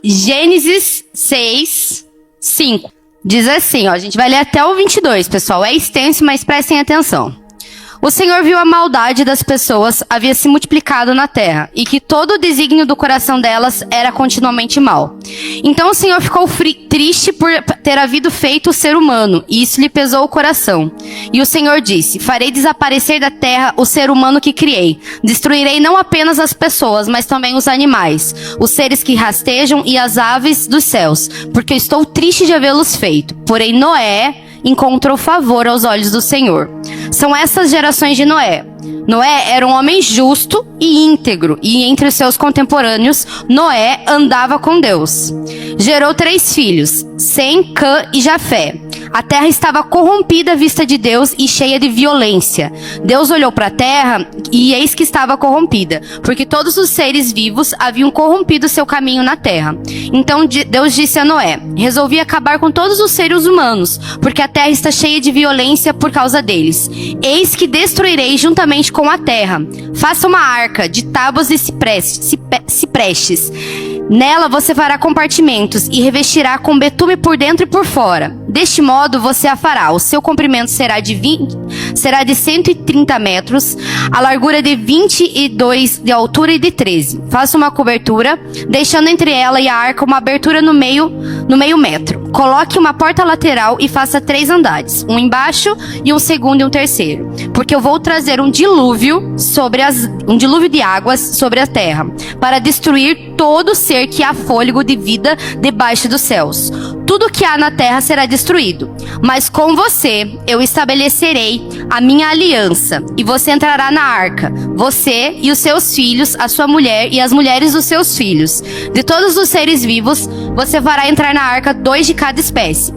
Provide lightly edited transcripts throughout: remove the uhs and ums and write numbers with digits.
Gênesis 6, 5. Diz assim, ó, a gente vai ler até o 22, pessoal. É extenso, mas prestem atenção. O Senhor viu a maldade das pessoas havia se multiplicado na terra, e que todo o desígnio do coração delas era continuamente mal. Então o Senhor ficou triste por ter havido feito o ser humano, e isso lhe pesou o coração. E o Senhor disse: farei desaparecer da terra o ser humano que criei. Destruirei não apenas as pessoas, mas também os animais, os seres que rastejam e as aves dos céus, porque eu estou triste de havê-los feito. Porém Noé encontrou favor aos olhos do Senhor. São essas gerações de Noé. Noé era um homem justo e íntegro, e entre os seus contemporâneos, Noé andava com Deus. Gerou 3 filhos, Sem, Cã e Jafé. A terra estava corrompida à vista de Deus e cheia de violência. Deus olhou para a terra e eis que estava corrompida, porque todos os seres vivos haviam corrompido seu caminho na terra. Então Deus disse a Noé: resolvi acabar com todos os seres humanos, porque a terra está cheia de violência por causa deles. Eis que destruirei juntamente com a terra. Faça uma arca de tábuas de ciprestes. Nela você fará compartimentos e revestirá com betume por dentro e por fora. Deste modo você a fará. O seu comprimento será de 130 metros, a largura de 22 de altura e de 13. Faça uma cobertura, deixando entre ela e a arca uma abertura no meio metro. Coloque uma porta lateral e faça 3 andares, um embaixo e um segundo e um terceiro, porque eu vou trazer um dilúvio de águas sobre a terra, para destruir todo ser que há fôlego de vida debaixo dos céus. Tudo que há na terra será destruído, mas com você eu estabelecerei a minha aliança, e você entrará na arca, você e os seus filhos, a sua mulher e as mulheres dos seus filhos. De todos os seres vivos, você fará entrar na arca 2 de cada espécie,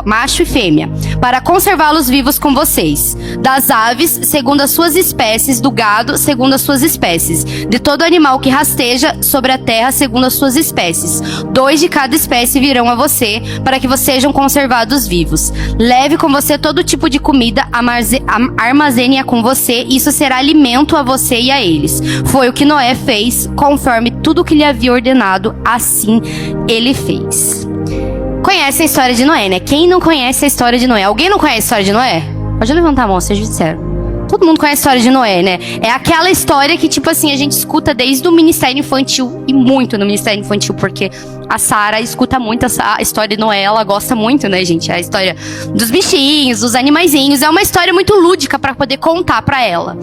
macho e fêmea, para conservá-los vivos com vocês. Das aves, segundo as suas espécies, do gado, segundo as suas espécies, de todo animal que rasteja sobre a terra, segundo as suas espécies. 2 de cada espécie virão a você, para que vocês sejam conservados vivos. Leve com você todo tipo de comida, armazene-a com você, isso será alimento a você e a eles. Foi o que Noé fez, conforme tudo que lhe havia ordenado, assim ele fez. Conhece a história de Noé, né? Quem não conhece a história de Noé? Alguém não conhece a história de Noé? Pode levantar a mão, seja sincero. Todo mundo conhece a história de Noé, né? É aquela história que, tipo assim, a gente escuta desde o Ministério Infantil, e muito no Ministério Infantil, porque a Sara escuta muito a história de Noé, ela gosta muito, né, gente? A história dos bichinhos, dos animaizinhos, é uma história muito lúdica pra poder contar pra ela.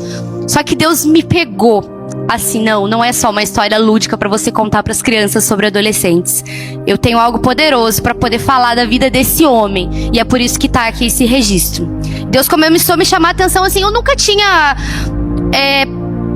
Só que Deus me pegou. Assim, não é só uma história lúdica pra você contar pras crianças sobre adolescentes. Eu tenho algo poderoso pra poder falar da vida desse homem, e é por isso que tá aqui esse registro. Deus começou a me chamar a atenção, assim, eu nunca tinha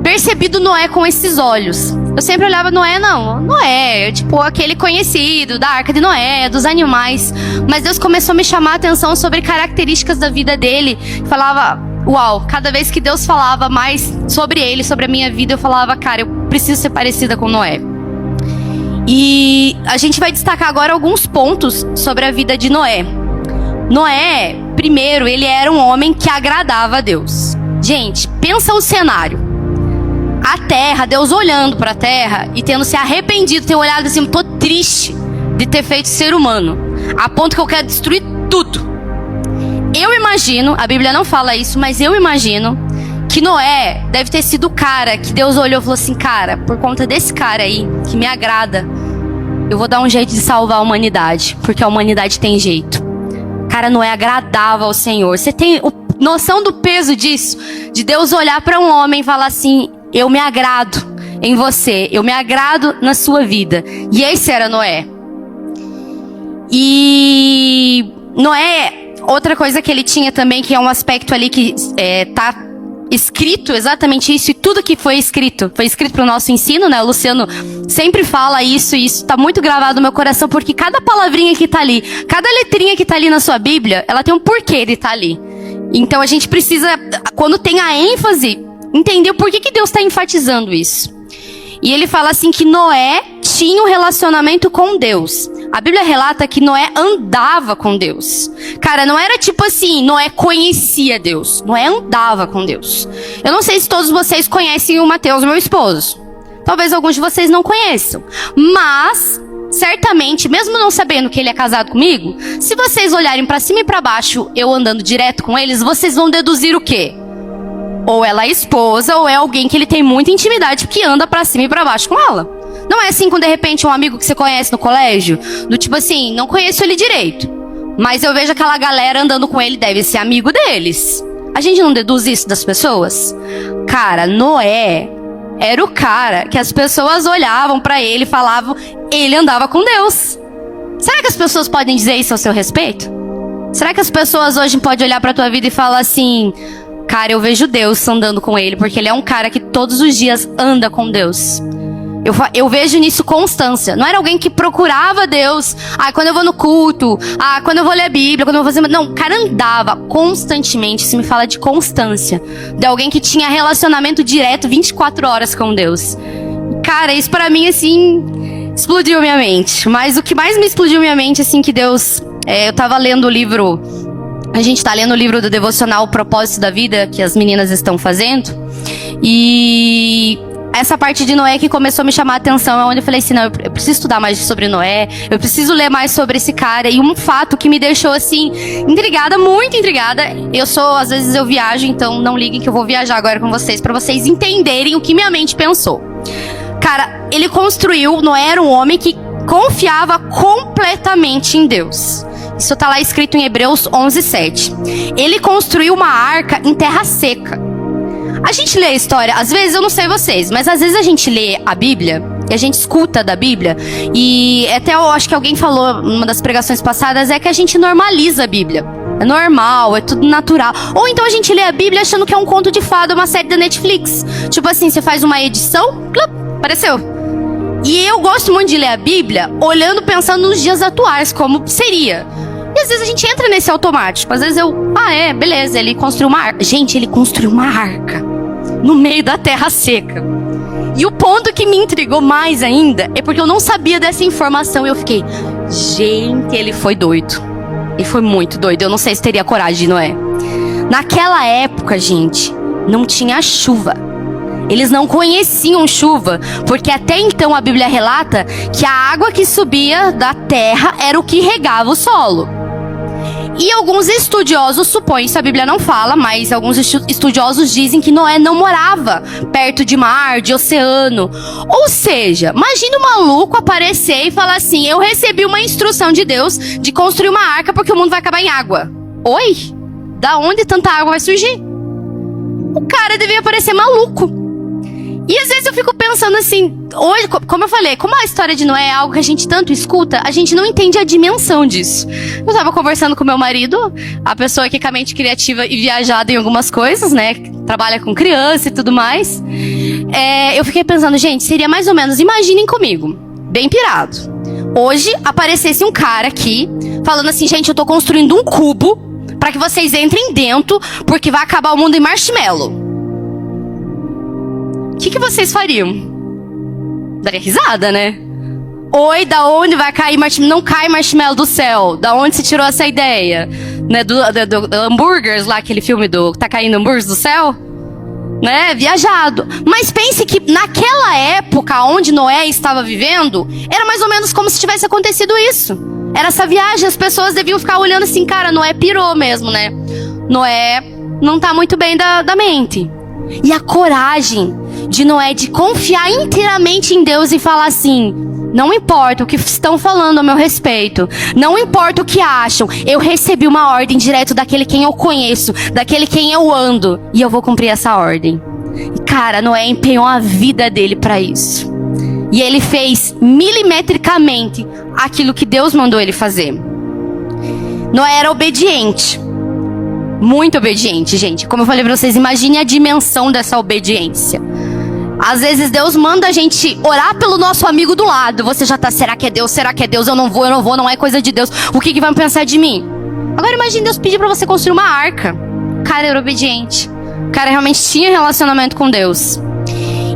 percebido Noé com esses olhos. Eu sempre olhava Noé, tipo aquele conhecido da Arca de Noé, dos animais. Mas Deus começou a me chamar a atenção sobre características da vida dele. Falava, uau, cada vez que Deus falava mais sobre ele, sobre a minha vida, eu falava, cara, eu preciso ser parecida com Noé. E a gente vai destacar agora alguns pontos sobre a vida de Noé. Noé, primeiro, ele era um homem que agradava a Deus. Gente, pensa o cenário. A terra, Deus olhando para a terra e tendo se arrependido, ter olhado assim, tô triste de ter feito ser humano, a ponto que eu quero destruir tudo. Eu imagino, a Bíblia não fala isso, mas eu imagino que Noé deve ter sido o cara que Deus olhou e falou assim, cara, por conta desse cara aí, que me agrada, eu vou dar um jeito de salvar a humanidade, porque a humanidade tem jeito. Cara, Noé agradava ao Senhor. Você tem noção do peso disso? De Deus olhar para um homem e falar assim, eu me agrado em você, eu me agrado na sua vida. E esse era Noé. E Noé, outra coisa que ele tinha também, que é um aspecto ali que tá escrito exatamente isso, e tudo que foi escrito para o nosso ensino, né? O Luciano sempre fala isso, e isso tá muito gravado no meu coração, porque cada palavrinha que tá ali, cada letrinha que tá ali na sua Bíblia, ela tem um porquê de estar ali. Então a gente precisa, quando tem a ênfase, entender o porquê que Deus está enfatizando isso. E ele fala assim que Noé tinha um relacionamento com Deus. A Bíblia relata que Noé andava com Deus. Cara, não era tipo assim, Noé conhecia Deus. Noé andava com Deus. Eu não sei se todos vocês conhecem o Mateus, meu esposo. Talvez alguns de vocês não conheçam. Mas certamente, mesmo não sabendo que ele é casado comigo, se vocês olharem pra cima e pra baixo, eu andando direto com eles, vocês vão deduzir o quê? Ou ela é esposa, ou é alguém que ele tem muita intimidade que anda pra cima e pra baixo com ela. Não é assim com, de repente, um amigo que você conhece no colégio? Do tipo assim, não conheço ele direito, mas eu vejo aquela galera andando com ele, deve ser amigo deles. A gente não deduz isso das pessoas? Cara, Noé era o cara que as pessoas olhavam pra ele e falavam, ele andava com Deus. Será que as pessoas podem dizer isso ao seu respeito? Será que as pessoas hoje podem olhar pra tua vida e falar assim, cara, eu vejo Deus andando com ele, porque ele é um cara que todos os dias anda com Deus. Eu vejo nisso constância. Não era alguém que procurava Deus. Quando eu vou no culto. Quando eu vou ler a Bíblia. Quando eu vou fazer... Não, o cara andava constantemente. Isso me fala de constância. De alguém que tinha relacionamento direto 24 horas com Deus. Cara, isso pra mim, assim, explodiu minha mente. Mas o que mais me explodiu minha mente, assim, que Deus... eu tava lendo o livro... A gente tá lendo o livro do devocional O Propósito da Vida, que as meninas estão fazendo. E... essa parte de Noé que começou a me chamar a atenção, é onde eu falei assim, não, eu preciso estudar mais sobre Noé, eu preciso ler mais sobre esse cara. E um fato que me deixou assim, intrigada, muito intrigada. Às vezes eu viajo, então não liguem que eu vou viajar agora com vocês, pra vocês entenderem o que minha mente pensou. Cara, Noé era um homem que confiava completamente em Deus. Isso tá lá escrito em Hebreus 11:7. Ele construiu uma arca em terra seca. A gente lê a história, às vezes, eu não sei vocês, mas às vezes a gente lê a Bíblia, e a gente escuta da Bíblia, e até eu acho que alguém falou numa das pregações passadas, é que a gente normaliza a Bíblia. É normal, é tudo natural. Ou então a gente lê a Bíblia achando que é um conto de fada, uma série da Netflix. Tipo assim, você faz uma edição, apareceu. E eu gosto muito de ler a Bíblia, olhando, pensando nos dias atuais, como seria. E às vezes a gente entra nesse automático. Às vezes beleza, ele construiu uma arca. Gente, ele construiu uma arca no meio da terra seca. E o ponto que me intrigou mais ainda é porque eu não sabia dessa informação. E eu fiquei, gente, ele foi doido. Ele foi muito doido. Eu não sei se teria coragem, não é? Naquela época, gente, não tinha chuva. Eles não conheciam chuva, porque até então a Bíblia relata que a água que subia da terra era o que regava o solo. E alguns estudiosos supõem, isso a Bíblia não fala, mas alguns estudiosos dizem que Noé não morava perto de mar, de oceano. Ou seja, imagina um maluco aparecer e falar assim, eu recebi uma instrução de Deus de construir uma arca porque o mundo vai acabar em água. Oi? Da onde tanta água vai surgir? O cara devia parecer maluco. E às vezes eu fico pensando assim, hoje, como eu falei, como a história de Noé é algo que a gente tanto escuta, a gente não entende a dimensão disso. Eu tava conversando com meu marido, a pessoa que é mente criativa e viajada em algumas coisas, né, trabalha com criança e tudo mais. Eu fiquei pensando, gente, seria mais ou menos, imaginem comigo, bem pirado. Hoje aparecesse um cara aqui, falando assim, gente, eu tô construindo um cubo pra que vocês entrem dentro, porque vai acabar o mundo em marshmallow. O que vocês fariam? Daria risada, né? Oi, da onde vai cair marshmallow? Não cai marshmallow do céu. Da onde se tirou essa ideia? Né? Do hambúrgueres lá, aquele filme do tá caindo hambúrgueres do céu? Né? Viajado. Mas pense que naquela época onde Noé estava vivendo, era mais ou menos como se tivesse acontecido isso. Era essa viagem, as pessoas deviam ficar olhando assim, cara, Noé pirou mesmo, né? Noé não tá muito bem da mente. E a coragem de Noé de confiar inteiramente em Deus e falar assim, não importa o que estão falando a meu respeito, não importa o que acham, eu recebi uma ordem direto daquele quem eu conheço, daquele quem eu ando, e eu vou cumprir essa ordem. E cara, Noé empenhou a vida dele para isso. E ele fez milimetricamente aquilo que Deus mandou ele fazer. Noé era obediente. Muito obediente, gente. Como eu falei pra vocês, imagine a dimensão dessa obediência. Às vezes Deus manda a gente orar pelo nosso amigo do lado. Você já tá, será que é Deus? Será que é Deus? Eu não vou, não é coisa de Deus. O que vão pensar de mim? Agora imagine Deus pedir pra você construir uma arca. O cara era obediente. O cara realmente tinha relacionamento com Deus.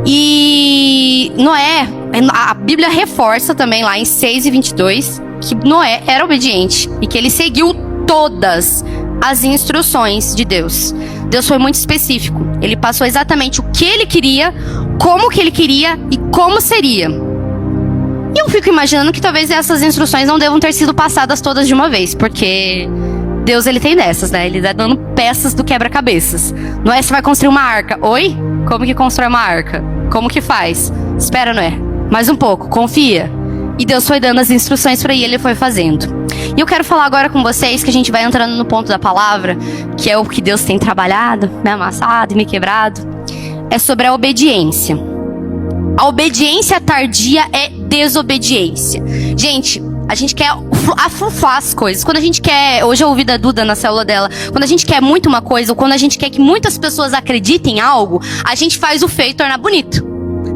E Noé, a Bíblia reforça também lá em 6:22 que Noé era obediente e que ele seguiu todas as instruções de Deus. Deus foi muito específico. Ele passou exatamente o que ele queria, como que ele queria e como seria. E eu fico imaginando que talvez essas instruções não devam ter sido passadas todas de uma vez, porque Deus, ele tem dessas, né? Ele tá dando peças do quebra-cabeças. Noé, você vai construir uma arca. Oi? Como que constrói uma arca? Como que faz? Espera, Noé. Mais um pouco, confia. E Deus foi dando as instruções para ele foi fazendo. E eu quero falar agora com vocês que a gente vai entrando no ponto da palavra, que é o que Deus tem trabalhado, me amassado e me quebrado. É sobre a obediência. A obediência tardia é desobediência. Gente, a gente quer afufar as coisas. Quando a gente quer... Hoje eu ouvi da Duda na célula dela. Quando a gente quer muito uma coisa, ou quando a gente quer que muitas pessoas acreditem em algo, a gente faz o feio tornar bonito.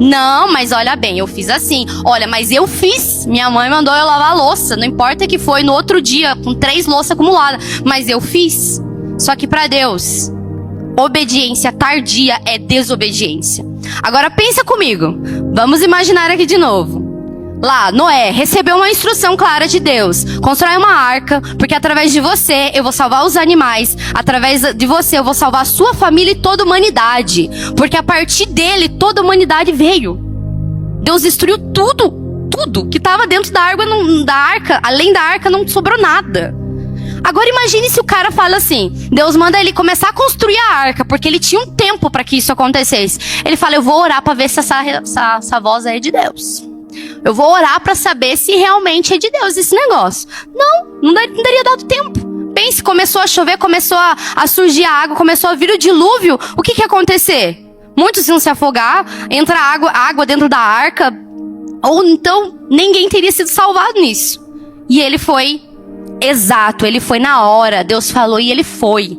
Não, mas olha bem, eu fiz assim. Olha, mas eu fiz. Minha mãe mandou eu lavar a louça. Não importa que foi no outro dia, com 3 louças acumuladas. Mas eu fiz. Só que pra Deus, obediência tardia é desobediência. Agora pensa comigo. Vamos imaginar aqui de novo. Lá, Noé recebeu uma instrução clara de Deus. Constrói uma arca, porque através de você eu vou salvar os animais. Através de você eu vou salvar a sua família e toda a humanidade. Porque a partir dele toda a humanidade veio. Deus destruiu tudo. Tudo que estava dentro da arca. Além da arca não sobrou nada. Agora imagine se o cara fala assim. Deus manda ele começar a construir a arca, porque ele tinha um tempo para que isso acontecesse. Ele fala, eu vou orar para ver se essa voz é de Deus. Eu vou orar pra saber se realmente é de Deus esse negócio. Não daria dado tempo. Pense, começou a chover, começou a surgir a água, começou a vir o dilúvio. O que ia acontecer? Muitos iam se afogar, entra água dentro da arca. Ou então, ninguém teria sido salvado nisso. E ele foi exato, ele foi na hora. Deus falou e ele foi.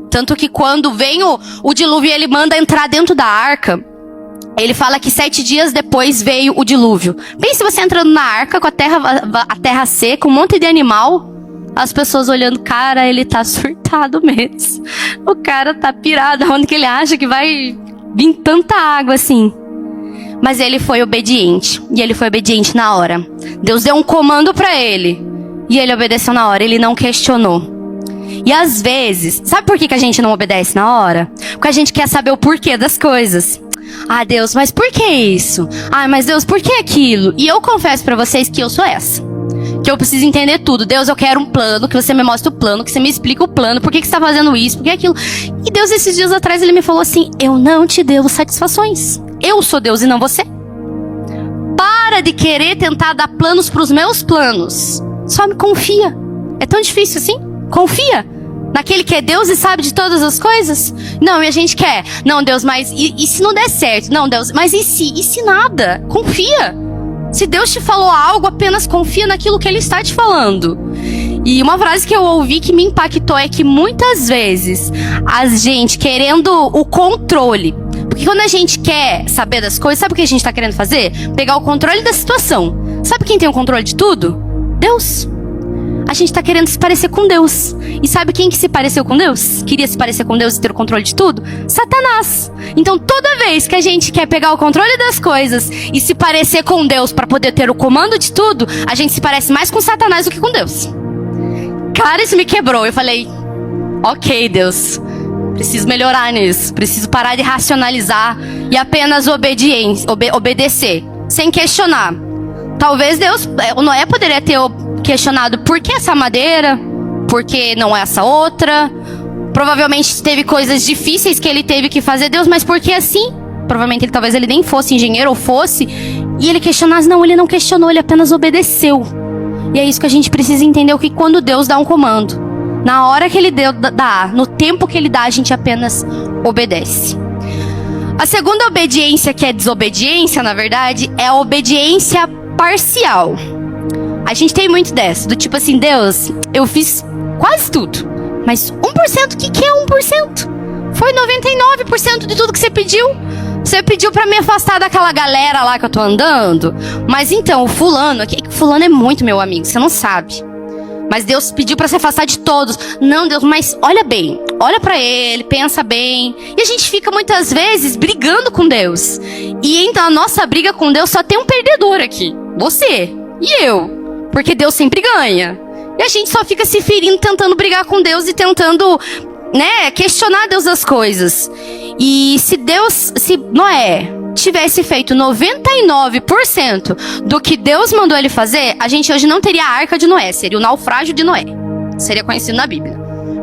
Tanto que quando vem o dilúvio e ele manda entrar dentro da arca, ele fala que 7 dias depois veio o dilúvio. Pense você entrando na arca com a terra seca, um monte de animal. As pessoas olhando, cara, ele tá surtado mesmo. O cara tá pirado, onde que ele acha que vai vir tanta água assim? Mas ele foi obediente, e ele foi obediente na hora. Deus deu um comando pra ele, e ele obedeceu na hora, ele não questionou. E às vezes, sabe por que a gente não obedece na hora? Porque a gente quer saber o porquê das coisas. Ah, Deus, mas por que isso? Ah, mas Deus, por que aquilo? E eu confesso pra vocês que eu sou essa. Que eu preciso entender tudo. Deus, eu quero um plano, que você me mostre o plano, que você me explique o plano, por que você tá fazendo isso, por que aquilo. E Deus, esses dias atrás, ele me falou assim, eu não te devo satisfações. Eu sou Deus e não você. Para de querer tentar dar planos pros meus planos. Só me confia. É tão difícil assim? Confia. Naquele que é Deus e sabe de todas as coisas? Não, e a gente quer. Não, Deus, mas e se não der certo? Não, Deus, mas e se? E se nada? Confia. Se Deus te falou algo, apenas confia naquilo que Ele está te falando. E uma frase que eu ouvi que me impactou é que muitas vezes a gente querendo o controle. Porque quando a gente quer saber das coisas, sabe o que a gente está querendo fazer? Pegar o controle da situação. Sabe quem tem o controle de tudo? Deus. A gente tá querendo se parecer com Deus. E sabe quem que se pareceu com Deus? Queria se parecer com Deus e ter o controle de tudo? Satanás. Então toda vez que a gente quer pegar o controle das coisas e se parecer com Deus para poder ter o comando de tudo, a gente se parece mais com Satanás do que com Deus. Cara, isso me quebrou. Eu falei, ok, Deus, preciso melhorar nisso. Preciso parar de racionalizar e apenas obedecer, sem questionar. Talvez Deus, o Noé poderia ter questionado por que essa madeira, por que não essa outra. Provavelmente teve coisas difíceis que ele teve que fazer. Deus, mas por que assim? Provavelmente talvez ele nem fosse engenheiro ou fosse. E ele questionasse, não, ele não questionou, ele apenas obedeceu. E é isso que a gente precisa entender, que quando Deus dá um comando, na hora que ele dá, no tempo que ele dá, a gente apenas obedece. A segunda obediência, que é desobediência, na verdade, é a obediência parcial. A gente tem muito dessa, do tipo assim, Deus, eu fiz quase tudo, mas 1%, o que é 1%? Foi 99% de tudo que você pediu. Você pediu pra me afastar daquela galera lá que eu tô andando. Mas então, o fulano é muito meu amigo, você não sabe. Mas Deus pediu pra se afastar de todos. Não, Deus, mas olha bem, olha pra ele, pensa bem. E a gente fica muitas vezes brigando com Deus. E então a nossa briga com Deus só tem um perdedor aqui, você e eu. Porque Deus sempre ganha. E a gente só fica se ferindo, tentando brigar com Deus e tentando, questionar Deus das coisas. E se Noé tivesse feito 99% do que Deus mandou ele fazer, a gente hoje não teria a Arca de Noé, seria o naufrágio de Noé. Seria conhecido na Bíblia.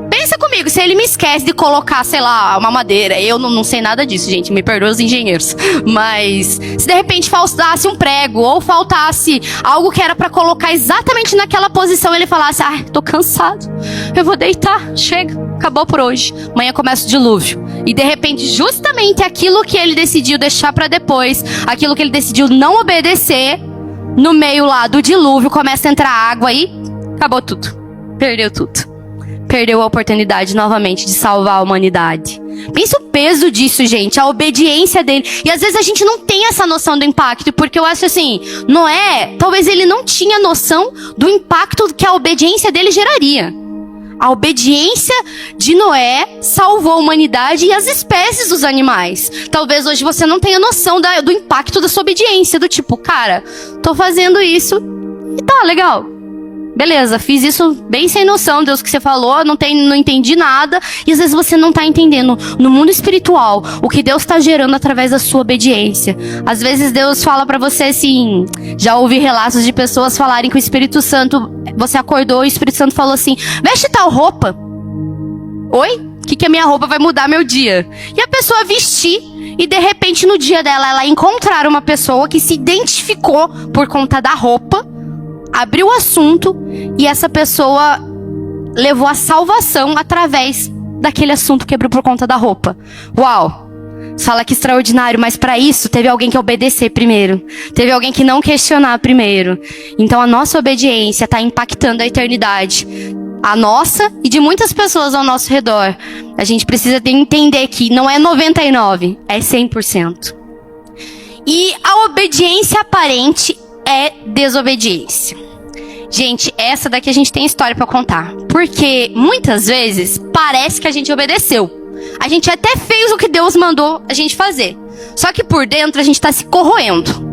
Pensa comigo, se ele me esquece de colocar, sei lá, uma madeira. Eu não sei nada disso, gente, me perdoe os engenheiros. Mas se de repente faltasse um prego ou faltasse algo que era pra colocar exatamente naquela posição, ele falasse, tô cansado, eu vou deitar, chega, acabou por hoje. Amanhã começa o dilúvio. E de repente, justamente aquilo que ele decidiu deixar pra depois, aquilo que ele decidiu não obedecer, no meio lá do dilúvio, começa a entrar água e acabou tudo. Perdeu tudo. Perdeu a oportunidade novamente de salvar a humanidade. Pensa o peso disso, gente, a obediência dele. E às vezes a gente não tem essa noção do impacto, porque eu acho assim, Noé, talvez ele não tinha noção do impacto que a obediência dele geraria. A obediência de Noé salvou a humanidade e as espécies dos animais. Talvez hoje você não tenha noção do impacto da sua obediência, do tipo, cara, tô fazendo isso e tá, legal. Beleza, fiz isso bem sem noção, Deus, que você falou, não entendi nada. E às vezes você não tá entendendo, no mundo espiritual, o que Deus tá gerando através da sua obediência. Às vezes Deus fala pra você assim, já ouvi relatos de pessoas falarem que o Espírito Santo, você acordou e o Espírito Santo falou assim, veste tal roupa. Oi? O que a minha roupa vai mudar meu dia? E a pessoa vestir, e de repente no dia dela, ela encontrar uma pessoa que se identificou por conta da roupa, abriu o assunto e essa pessoa levou a salvação através daquele assunto que abriu por conta da roupa. Uau! Fala que extraordinário, mas para isso teve alguém que obedecer primeiro. Teve alguém que não questionar primeiro. Então a nossa obediência está impactando a eternidade. A nossa e de muitas pessoas ao nosso redor. A gente precisa entender que não é 99%, é 100%. E a obediência aparente é desobediência. Gente, essa daqui a gente tem história pra contar. Porque muitas vezes parece que a gente obedeceu. A gente até fez o que Deus mandou a gente fazer. Só que por dentro a gente tá se corroendo.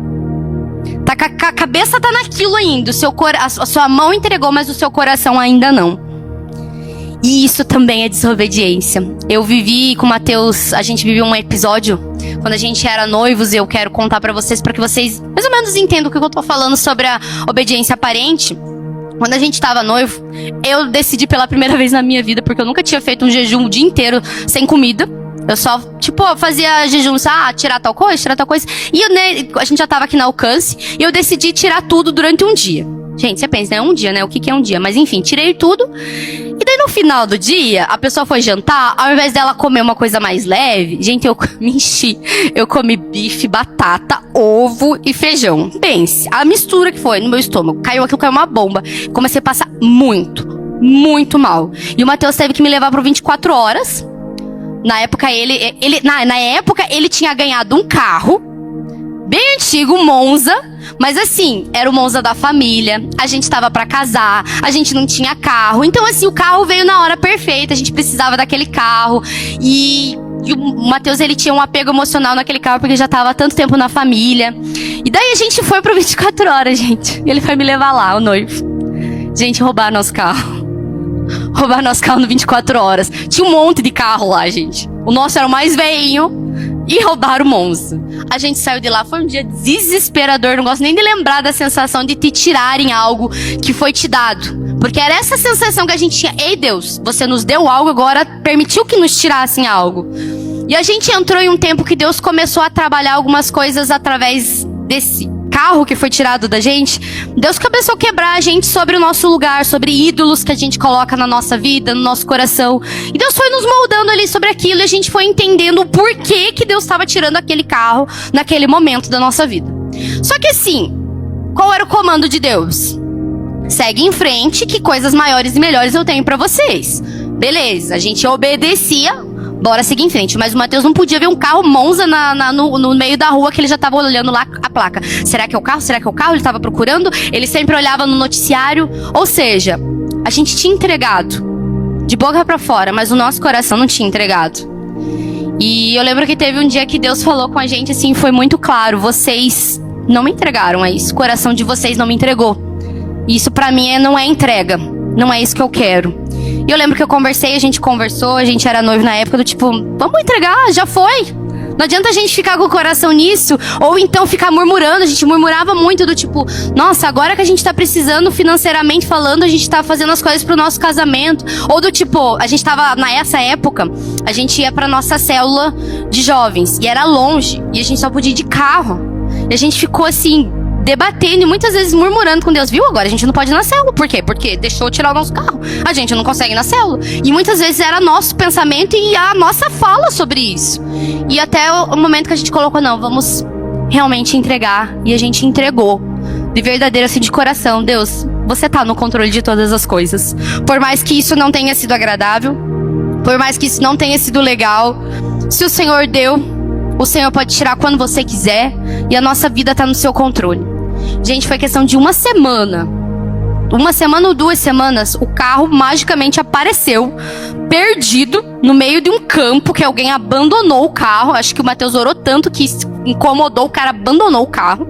A cabeça tá naquilo ainda. A sua mão entregou, mas o seu coração ainda não. E isso também é desobediência. Eu vivi com o Matheus, a gente viveu um episódio quando a gente era noivos, e eu quero contar pra vocês, para que vocês mais ou menos entendam o que eu tô falando sobre a obediência aparente. Quando a gente tava noivo, eu decidi pela primeira vez na minha vida, porque eu nunca tinha feito um jejum o dia inteiro sem comida. Eu só, fazia jejum, tirar tal coisa. E a gente já tava aqui na Alcance, e eu decidi tirar tudo durante um dia. Gente, você pensa, né? Um dia, né? O que é um dia? Mas enfim, tirei tudo. E daí no final do dia, a pessoa foi jantar, ao invés dela comer uma coisa mais leve, gente, eu me enchi. Eu comi bife, batata, ovo e feijão. Pense, a mistura que foi no meu estômago. Caiu uma bomba. Comecei a passar muito mal. E o Matheus teve que me levar pro 24 horas. Na época, ele tinha ganhado um carro bem antigo, um Monza. Mas assim, era o Monza da família, a gente tava pra casar, a gente não tinha carro. Então assim, o carro veio na hora perfeita, a gente precisava daquele carro. E o Matheus, ele tinha um apego emocional naquele carro, porque já tava há tanto tempo na família. E daí a gente foi pro 24 horas, gente. Ele foi me levar lá, o noivo. Gente, roubaram nosso carro. Roubaram nosso carro no 24 horas. Tinha um monte de carro lá, gente. O nosso era o mais velhinho. E roubaram o Monza. A gente saiu de lá, foi um dia desesperador. Não gosto nem de lembrar da sensação de te tirarem algo que foi te dado. Porque era essa sensação que a gente tinha. Ei, Deus, você nos deu algo, agora permitiu que nos tirassem algo. E a gente entrou em um tempo que Deus começou a trabalhar algumas coisas através desse carro que foi tirado da gente. Deus começou a quebrar a gente sobre o nosso lugar, sobre ídolos que a gente coloca na nossa vida, no nosso coração. E Deus foi nos moldando ali sobre aquilo, e a gente foi entendendo o porquê que Deus estava tirando aquele carro naquele momento da nossa vida. Só que assim, qual era o comando de Deus? Segue em frente, que coisas maiores e melhores eu tenho pra vocês. Beleza, a gente obedecia. Bora seguir em frente. Mas o Matheus não podia ver um carro Monza no meio da rua, que ele já tava olhando lá a placa. Será que é o carro? Será que é o carro? Ele tava procurando. Ele sempre olhava no noticiário. Ou seja, a gente tinha entregado de boca pra fora, mas o nosso coração não tinha entregado. E eu lembro que teve um dia que Deus falou com a gente assim, foi muito claro. Vocês não me entregaram, é isso. O coração de vocês não me entregou. Isso pra mim não é entrega. Não é isso que eu quero. E eu lembro que eu conversei, a gente conversou, a gente era noivo na época do tipo, vamos entregar, já foi. Não adianta a gente ficar com o coração nisso, ou então ficar murmurando. A gente murmurava muito do tipo, nossa, agora que a gente tá precisando financeiramente falando, a gente tá fazendo as coisas pro nosso casamento. Ou do tipo, a gente tava, nessa época, a gente ia pra nossa célula de jovens, e era longe, e a gente só podia ir de carro. E a gente ficou assim, debatendo e muitas vezes murmurando com Deus, viu? Agora a gente não pode ir na célula. Por quê? Porque deixou tirar o nosso carro. A gente não consegue ir na célula. E muitas vezes era nosso pensamento e a nossa fala sobre isso. E até o momento que a gente colocou, não, vamos realmente entregar. E a gente entregou. De verdadeiro, assim, de coração. Deus, você tá no controle de todas as coisas. Por mais que isso não tenha sido agradável, por mais que isso não tenha sido legal, se o Senhor deu, o Senhor pode tirar quando você quiser. E a nossa vida tá no seu controle. Gente, foi questão de uma semana ou 2 semanas, o carro magicamente apareceu, perdido, no meio de um campo, que alguém abandonou o carro. Acho que o Mateus orou tanto que incomodou, o cara abandonou o carro.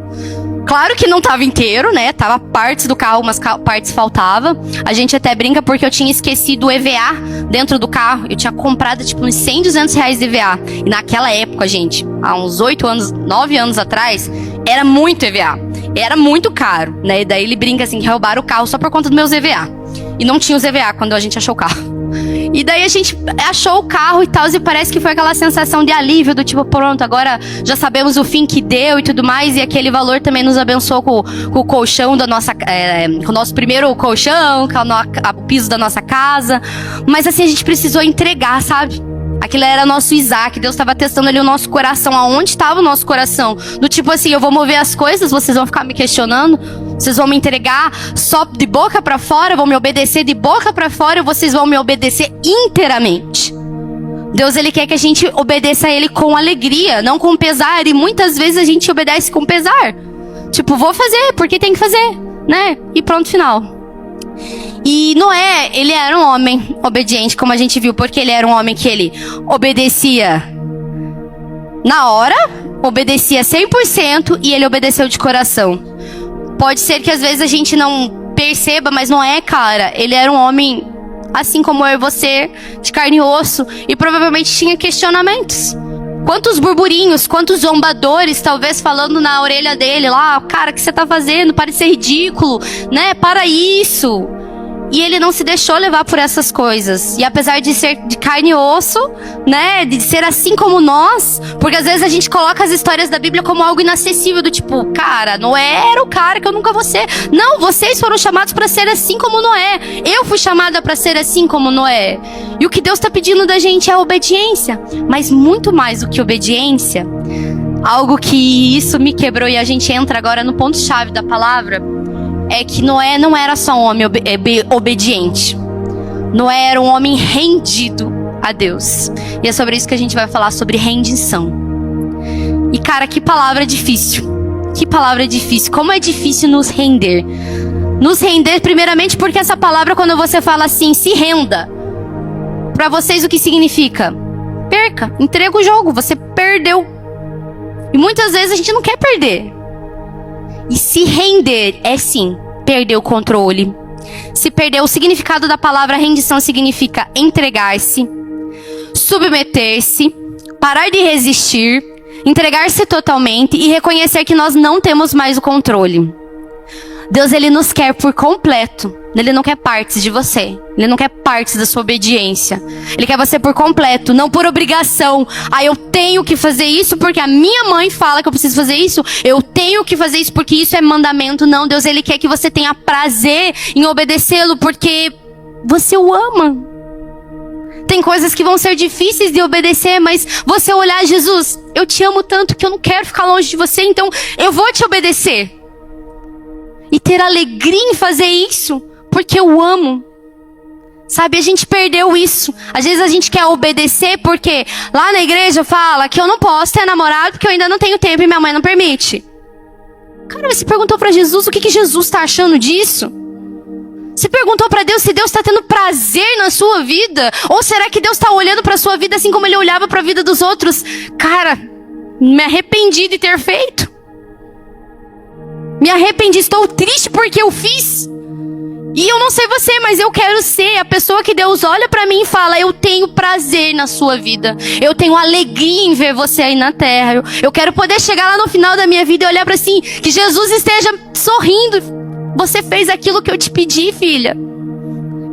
Claro que não tava inteiro, né? Tava partes do carro, umas partes faltavam. A gente até brinca porque eu tinha esquecido o EVA dentro do carro. Eu tinha comprado, tipo, uns 100, 200 reais de EVA. E naquela época, gente, há uns 9 anos atrás, era muito EVA. Era muito caro, né? E daí ele brinca assim, que roubaram o carro só por conta dos meus EVA. E não tinha os EVA quando a gente achou o carro. E daí a gente achou o carro e tal, e parece que foi aquela sensação de alívio, do tipo, pronto, agora já sabemos o fim que deu e tudo mais, e aquele valor também nos abençoou com o colchão da nossa, com o nosso primeiro colchão, com o piso da nossa casa. Mas assim, a gente precisou entregar, sabe? Aquilo era nosso Isaac, Deus estava testando ali o nosso coração, aonde estava o nosso coração. Do tipo assim, eu vou mover as coisas, vocês vão ficar me questionando, vocês vão me entregar só de boca pra fora, vão me obedecer de boca pra fora, ou vocês vão me obedecer inteiramente. Deus, Ele quer que a gente obedeça a Ele com alegria, não com pesar, e muitas vezes a gente obedece com pesar. Tipo, vou fazer, porque tem que fazer, né? E pronto, final. E Noé, ele era um homem obediente, como a gente viu, porque ele era um homem que ele obedecia na hora, obedecia 100% e ele obedeceu de coração. Pode ser que às vezes a gente não perceba, mas Noé, cara, ele era um homem, assim como eu e você, de carne e osso, e provavelmente tinha questionamentos. Quantos burburinhos, quantos zombadores, talvez falando na orelha dele lá, cara, o que você tá fazendo? Para de ser ridículo, né? Para isso. E ele não se deixou levar por essas coisas. E apesar de ser de carne e osso, né? De ser assim como nós. Porque às vezes a gente coloca as histórias da Bíblia como algo inacessível. Do tipo, cara, Noé era o cara que eu nunca vou ser. Não, vocês foram chamados para ser assim como Noé. Eu fui chamada para ser assim como Noé. E o que Deus está pedindo da gente é obediência. Mas muito mais do que obediência. Algo que isso me quebrou e a gente entra agora no ponto-chave da palavra. É que Noé não era só um homem obediente. Noé era um homem rendido a Deus. E é sobre isso que a gente vai falar, sobre rendição. E cara, que palavra difícil. Que palavra difícil. Como é difícil nos render. Nos render primeiramente porque essa palavra, quando você fala assim, se renda. Pra vocês o que significa? Perca, entrega o jogo, você perdeu. E muitas vezes a gente não quer perder. E se render é sim, perder o controle. Se perder, o significado da palavra rendição significa entregar-se, submeter-se, parar de resistir, entregar-se totalmente e reconhecer que nós não temos mais o controle. Deus, Ele nos quer por completo. Ele não quer partes de você. Ele não quer partes da sua obediência. Ele quer você por completo, não por obrigação. Ah, eu tenho que fazer isso porque a minha mãe fala que eu preciso fazer isso. Eu tenho que fazer isso porque isso é mandamento. Não, Deus, Ele quer que você tenha prazer em obedecê-lo porque você o ama. Tem coisas que vão ser difíceis de obedecer, mas você olhar, Jesus, eu te amo tanto que eu não quero ficar longe de você, então eu vou te obedecer. E ter alegria em fazer isso, porque eu amo. Sabe, a gente perdeu isso. Às vezes a gente quer obedecer porque lá na igreja fala que eu não posso ter namorado porque eu ainda não tenho tempo e minha mãe não permite. Cara, você perguntou pra Jesus o que Jesus tá achando disso? Você perguntou pra Deus se Deus tá tendo prazer na sua vida? Ou será que Deus tá olhando pra sua vida assim como Ele olhava pra vida dos outros? Cara, me arrependi de ter feito. Me arrependi, estou triste porque eu fiz. E eu não sei você, mas eu quero ser a pessoa que Deus olha pra mim e fala: eu tenho prazer na sua vida. Eu tenho alegria em ver você aí na terra. Eu quero poder chegar lá no final da minha vida e olhar pra assim, que Jesus esteja sorrindo. Você fez aquilo que eu te pedi, filha.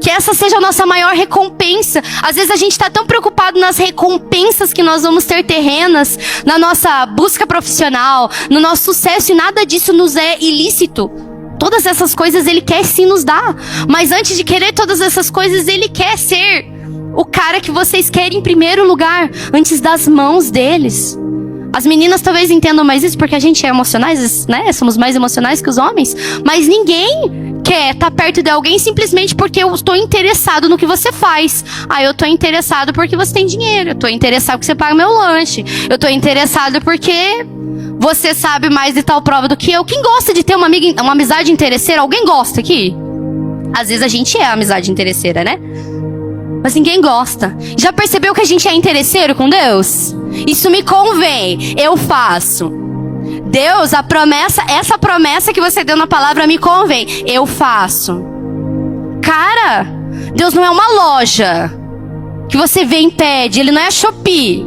Que essa seja a nossa maior recompensa. Às vezes a gente está tão preocupado nas recompensas que nós vamos ter terrenas, na nossa busca profissional, no nosso sucesso, e nada disso nos é ilícito. Todas essas coisas Ele quer sim nos dar. Mas antes de querer todas essas coisas, Ele quer ser o cara que vocês querem em primeiro lugar, antes das mãos deles. As meninas talvez entendam mais isso porque a gente é emocionais, né? Somos mais emocionais que os homens. Mas ninguém quer estar perto de alguém simplesmente porque eu estou interessado no que você faz. Ah, eu estou interessado porque você tem dinheiro. Eu estou interessado porque você paga meu lanche. Eu estou interessado porque você sabe mais de tal prova do que eu. Quem gosta de ter uma amizade interesseira? Alguém gosta aqui? Às vezes a gente é amizade interesseira, né? Mas ninguém gosta. Já percebeu que a gente é interesseiro com Deus? Isso me convém, eu faço. Deus, essa promessa que você deu na palavra me convém, eu faço. Cara, Deus não é uma loja que você vem e pede. Ele não é a Shopee.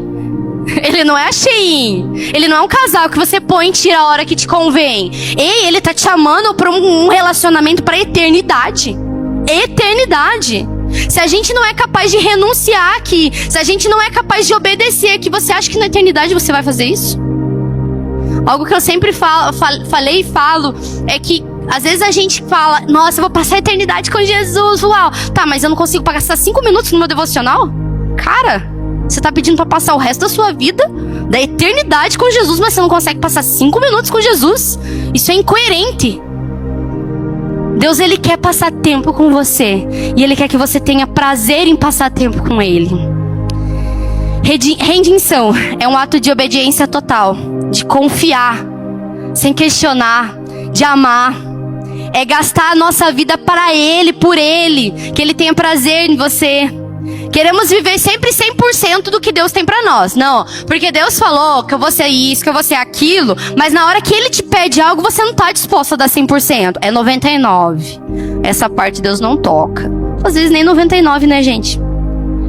Ele não é a Shein. Ele não é um casal que você põe e tira a hora que te convém. Ei, Ele tá te chamando para um relacionamento para eternidade. Eternidade. Se a gente não é capaz de renunciar aqui, se a gente não é capaz de obedecer aqui, você acha que na eternidade você vai fazer isso? Algo que eu sempre falei e falo é que às vezes a gente fala: nossa, eu vou passar a eternidade com Jesus, uau. Tá, mas eu não consigo passar 5 minutos no meu devocional? Cara, você tá pedindo pra passar o resto da sua vida, da eternidade com Jesus, mas você não consegue passar 5 minutos com Jesus? Isso é incoerente. Deus, Ele quer passar tempo com você. E Ele quer que você tenha prazer em passar tempo com Ele. Rendição é um ato de obediência total. De confiar, sem questionar, de amar. É gastar a nossa vida para Ele, por Ele. Que Ele tenha prazer em você. Queremos viver sempre 100% do que Deus tem pra nós. Não, porque Deus falou que eu vou ser isso, que eu vou ser aquilo. Mas na hora que Ele te pede algo, você não tá disposto a dar 100%. É 99%. Essa parte Deus não toca. Às vezes nem 99%, né, gente?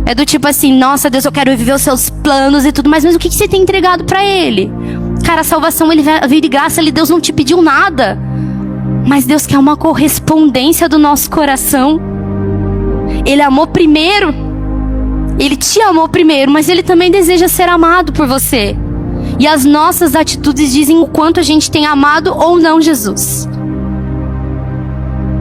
É do tipo assim: nossa, Deus, eu quero viver os seus planos e tudo mais. Mas o que você tem entregado pra Ele? Cara, a salvação, Ele veio de graça. Deus não te pediu nada. Mas Deus quer uma correspondência do nosso coração. Ele amou primeiro. Ele te amou primeiro, mas Ele também deseja ser amado por você. E as nossas atitudes dizem o quanto a gente tem amado ou não Jesus.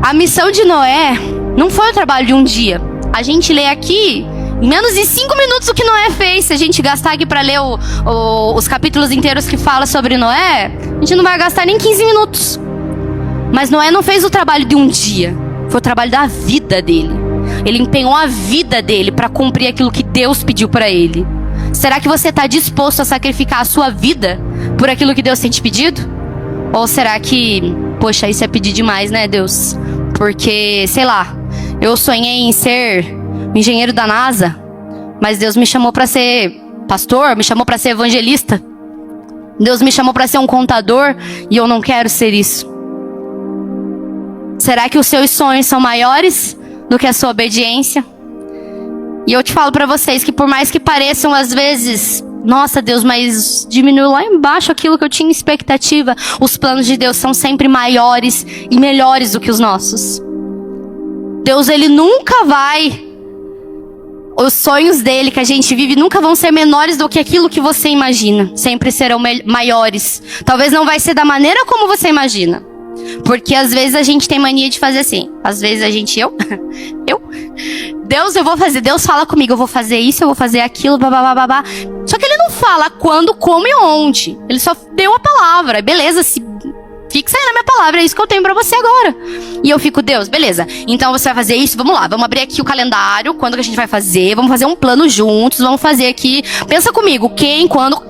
A missão de Noé não foi o trabalho de um dia. A gente lê aqui em menos de 5 minutos o que Noé fez. Se a gente gastar aqui para ler os capítulos inteiros que fala sobre Noé, a gente não vai gastar nem 15 minutos. Mas Noé não fez o trabalho de um dia. Foi o trabalho da vida dele. Ele empenhou a vida dele para cumprir aquilo que Deus pediu para ele. Será que você está disposto a sacrificar a sua vida por aquilo que Deus tem te pedido? Ou será que, poxa, isso é pedir demais, né, Deus? Porque, sei lá, eu sonhei em ser engenheiro da NASA, mas Deus me chamou para ser pastor, me chamou para ser evangelista. Deus me chamou para ser um contador e eu não quero ser isso. Será que os seus sonhos são maiores do que a sua obediência? E eu te falo pra vocês que por mais que pareçam às vezes, nossa Deus, mas diminuiu lá embaixo aquilo que eu tinha expectativa, os planos de Deus são sempre maiores e melhores do que os nossos. Deus, Ele nunca vai, os sonhos dele que a gente vive nunca vão ser menores do que aquilo que você imagina. Sempre serão maiores. Talvez não vai ser da maneira como você imagina. Porque às vezes a gente tem mania de fazer assim. Às vezes a gente, Deus, eu vou fazer. Deus fala comigo, eu vou fazer isso, eu vou fazer aquilo, babá. Só que Ele não fala quando, como e onde. Ele só deu a palavra. Beleza, se fixa aí na minha palavra, é isso que eu tenho pra você agora. E eu fico: Deus, beleza, então você vai fazer isso, vamos lá, vamos abrir aqui o calendário, quando que a gente vai fazer, vamos fazer um plano juntos, vamos fazer aqui, pensa comigo, quem, quando,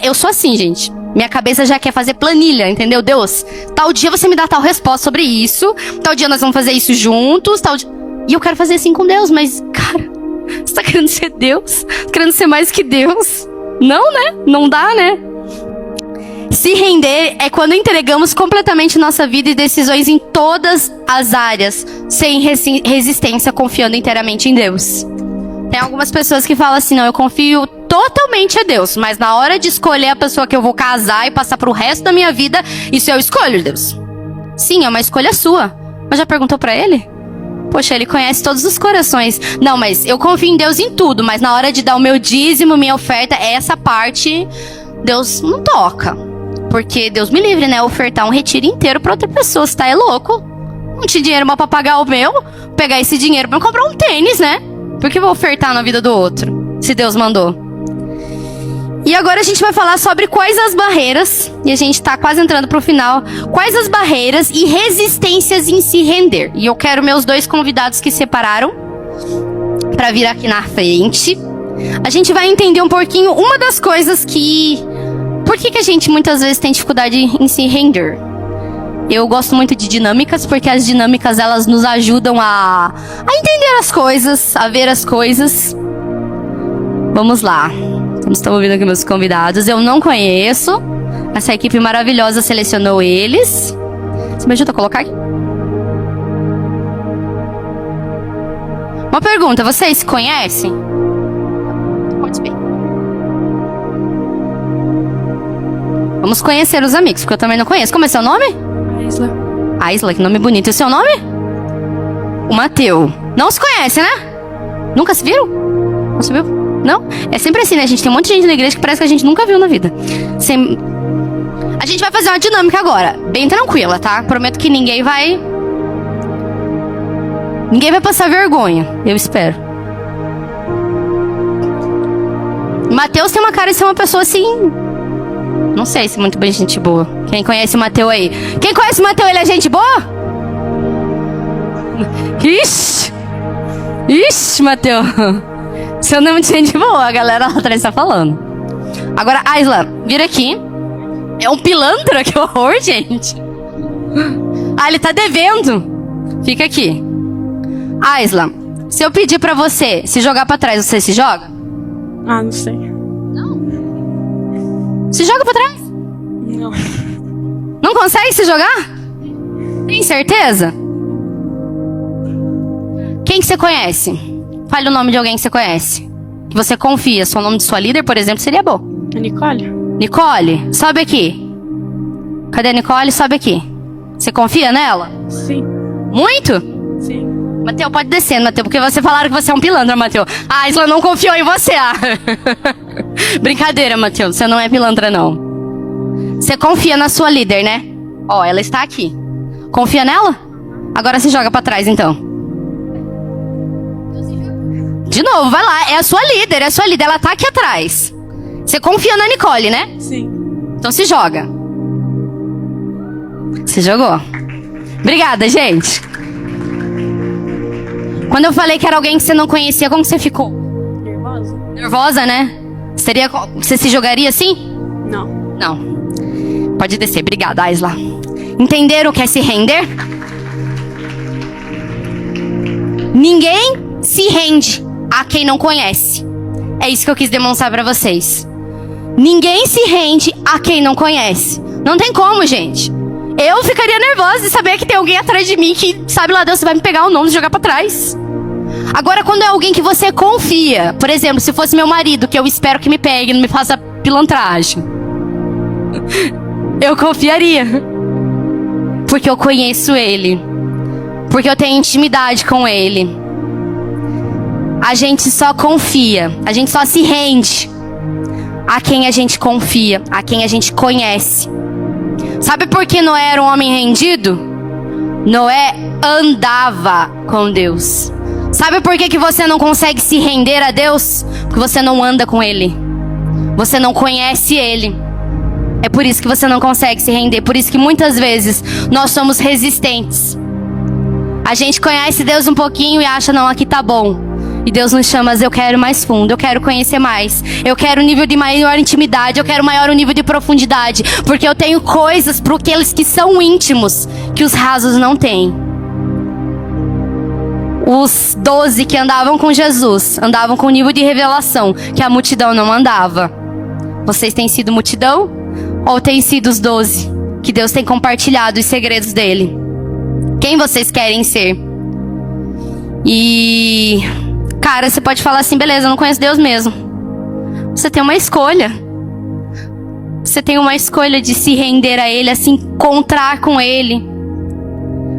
eu sou assim, gente. Minha cabeça já quer fazer planilha, entendeu? Deus, tal dia você me dá tal resposta sobre isso, tal dia nós vamos fazer isso juntos, tal dia... E eu quero fazer assim com Deus, mas, cara, você tá querendo ser Deus? Tá querendo ser mais que Deus? Não, né? Não dá, né? Se render é quando entregamos completamente nossa vida e decisões em todas as áreas, sem resistência, confiando inteiramente em Deus. Tem algumas pessoas que falam assim, não, eu confio totalmente a Deus, mas na hora de escolher a pessoa que eu vou casar e passar pro resto da minha vida, isso eu escolho, Deus. Sim, é uma escolha sua. Mas já perguntou pra ele? Poxa, ele conhece todos os corações. Não, mas eu confio em Deus em tudo, mas na hora de dar o meu dízimo, minha oferta, essa parte, Deus não toca. Porque Deus me livre, né? Ofertar um retiro inteiro pra outra pessoa, você tá é louco? Não tinha dinheiro pra pagar o meu, pegar esse dinheiro pra comprar um tênis, né? Por que eu vou ofertar na vida do outro, se Deus mandou? E agora a gente vai falar sobre quais as barreiras, e a gente tá quase entrando pro final, quais as barreiras e resistências em se render. E eu quero meus 2 convidados que separaram pra vir aqui na frente. A gente vai entender um pouquinho uma das coisas que... Por que a gente muitas vezes tem dificuldade em se render? Eu gosto muito de dinâmicas, porque as dinâmicas elas nos ajudam a entender as coisas, a ver as coisas. Vamos lá. Estão ouvindo aqui meus convidados. Eu não conheço. Essa equipe maravilhosa selecionou eles. Você me ajuda a colocar aqui? Uma pergunta, vocês se conhecem? Pode ver. Vamos conhecer os amigos, porque eu também não conheço. Como é seu nome? Aisla. Aisla, que nome bonito. E o seu nome? O Mateu. Não se conhece, né? Nunca se viram? Não se viu? Não? É sempre assim, né? A gente tem um monte de gente na igreja que parece que a gente nunca viu na vida. A gente vai fazer uma dinâmica agora. Bem tranquila, tá? Prometo que ninguém vai passar vergonha. Eu espero. Mateus tem uma cara de ser uma pessoa assim... Não sei se muito bem gente boa. Quem conhece o Mateu aí? Quem conhece o Mateu, ele é gente boa? Ixi! Ixi, Mateu. Seu nome de gente boa, a galera lá atrás tá falando. Agora, Aisla, vira aqui. É um pilantra? Que horror, gente. Ah, ele tá devendo. Fica aqui. Aisla, se eu pedir pra você se jogar pra trás, você se joga? Ah, não sei. Não. Se joga pra trás? Não. Não consegue se jogar? Tem certeza? Quem que você conhece? Fale o nome de alguém que você conhece. Que você confia. O nome de sua líder, por exemplo, seria bom. A Nicole? Nicole, sobe aqui. Cadê a Nicole? Sobe aqui. Você confia nela? Sim. Muito? Sim. Mateu, pode descer, Mateu, porque você falaram que você é um pilantra, Mateu. A Aisla não confiou em você. Brincadeira, Mateu. Você não é pilantra, não. Você confia na sua líder, né? Ó, ela está aqui. Confia nela? Agora se joga pra trás, então. De novo, vai lá. É a sua líder, Ela tá aqui atrás. Você confia na Nicole, né? Sim. Então se joga. Se jogou. Obrigada, gente. Quando eu falei que era alguém que você não conhecia, como que você ficou? Nervosa? Nervosa, né? Você se jogaria assim? Não. Não. Pode descer. Obrigada, Aisla. Entenderam o que é se render? Ninguém se rende a quem não conhece. É isso que eu quis demonstrar pra vocês. Ninguém se rende a quem não conhece. Não tem como, gente. Eu ficaria nervosa de saber que tem alguém atrás de mim que, sabe lá Deus, você vai me pegar o nome e jogar pra trás. Agora, quando é alguém que você confia, por exemplo, se fosse meu marido, que eu espero que me pegue, não me faça pilantragem, eu confiaria. Porque eu conheço ele. Porque eu tenho intimidade com ele. A gente só confia, a gente só se rende a quem a gente confia, a quem a gente conhece. Sabe por que Noé era um homem rendido? Noé andava com Deus. Sabe por que você não consegue se render a Deus? Porque você não anda com Ele. Você não conhece Ele. É por isso que você não consegue se render. Por isso que muitas vezes nós somos resistentes. A gente conhece Deus um pouquinho e acha, não, aqui tá bom. E Deus nos chama, mas eu quero mais fundo, eu quero conhecer mais. Eu quero um nível de maior intimidade, eu quero maior um nível de profundidade. Porque eu tenho coisas para aqueles que são íntimos, que os rasos não têm. Os 12 que andavam com Jesus, andavam com um nível de revelação que a multidão não andava. Vocês têm sido multidão? Ou tem sido os 12 que Deus tem compartilhado os segredos dele? Quem vocês querem ser? E, cara, você pode falar assim, beleza, eu não conheço Deus mesmo. Você tem uma escolha. Você tem uma escolha de se render a Ele, a se encontrar com Ele,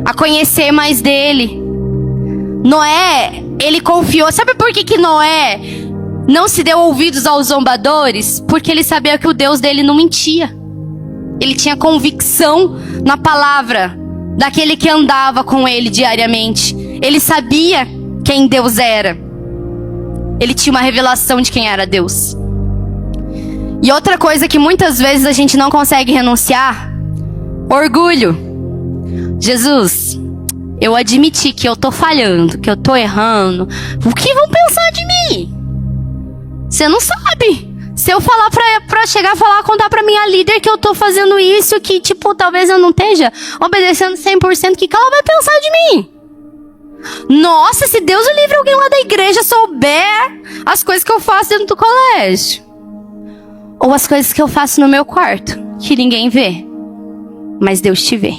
a conhecer mais dele. Noé, ele confiou. Sabe por que Noé não se deu ouvidos aos zombadores? Porque ele sabia que o Deus dele não mentia. Ele tinha convicção na palavra daquele que andava com ele diariamente. Ele sabia quem Deus era. Ele tinha uma revelação de quem era Deus. E outra coisa que muitas vezes a gente não consegue renunciar: orgulho. Jesus, eu admiti que eu tô falhando, que eu tô errando. O que vão pensar de mim? Você não sabe. Se eu falar pra chegar a falar, contar pra minha líder que eu tô fazendo isso, que tipo, talvez eu não esteja obedecendo 100%, o que ela vai pensar de mim? Nossa, se Deus o livre, alguém lá da igreja souber as coisas que eu faço dentro do colégio. Ou as coisas que eu faço no meu quarto, que ninguém vê, mas Deus te vê.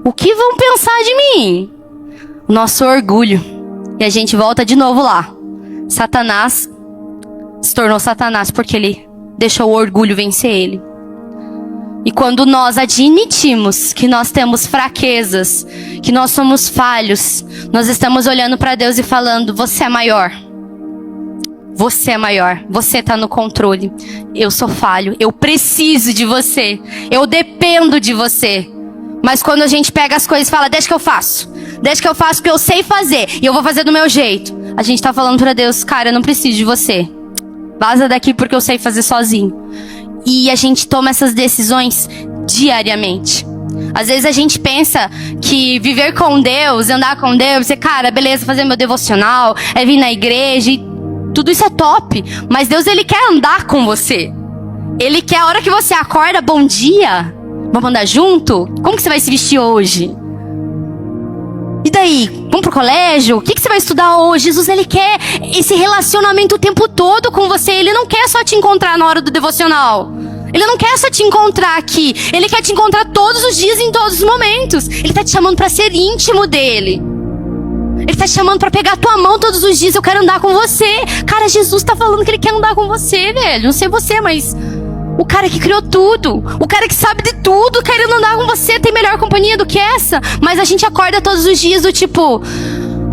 O que vão pensar de mim? O nosso orgulho. E a gente volta de novo lá. Satanás se tornou Satanás porque ele deixou o orgulho vencer ele. E quando nós admitimos que nós temos fraquezas, que nós somos falhos, nós estamos olhando para Deus e falando: você é maior. Você é maior. Você está no controle. Eu sou falho. Eu preciso de você. Eu dependo de você. Mas quando a gente pega as coisas e fala: deixa que eu faço. Deixa que eu faço porque eu sei fazer. E eu vou fazer do meu jeito. A gente está falando para Deus: cara, eu não preciso de você. Vaza daqui porque eu sei fazer sozinho. E a gente toma essas decisões diariamente. Às vezes a gente pensa que viver com Deus, andar com Deus, cara, beleza, fazer meu devocional, é vir na igreja, e tudo isso é top. Mas Deus, Ele quer andar com você. Ele quer, a hora que você acorda: bom dia, vamos andar junto? Como que você vai se vestir hoje? E daí? Vamos pro colégio? O que você vai estudar hoje? Jesus, Ele quer esse relacionamento o tempo todo com você. Ele não quer só te encontrar na hora do devocional. Ele não quer só te encontrar aqui. Ele quer te encontrar todos os dias, em todos os momentos. Ele tá te chamando pra ser íntimo dele. Ele tá te chamando pra pegar a tua mão todos os dias. Eu quero andar com você. Cara, Jesus tá falando que Ele quer andar com você, velho. Não sei você, mas o cara que criou tudo, o cara que sabe de tudo, querendo andar com você, tem melhor companhia do que essa? Mas a gente acorda todos os dias do tipo: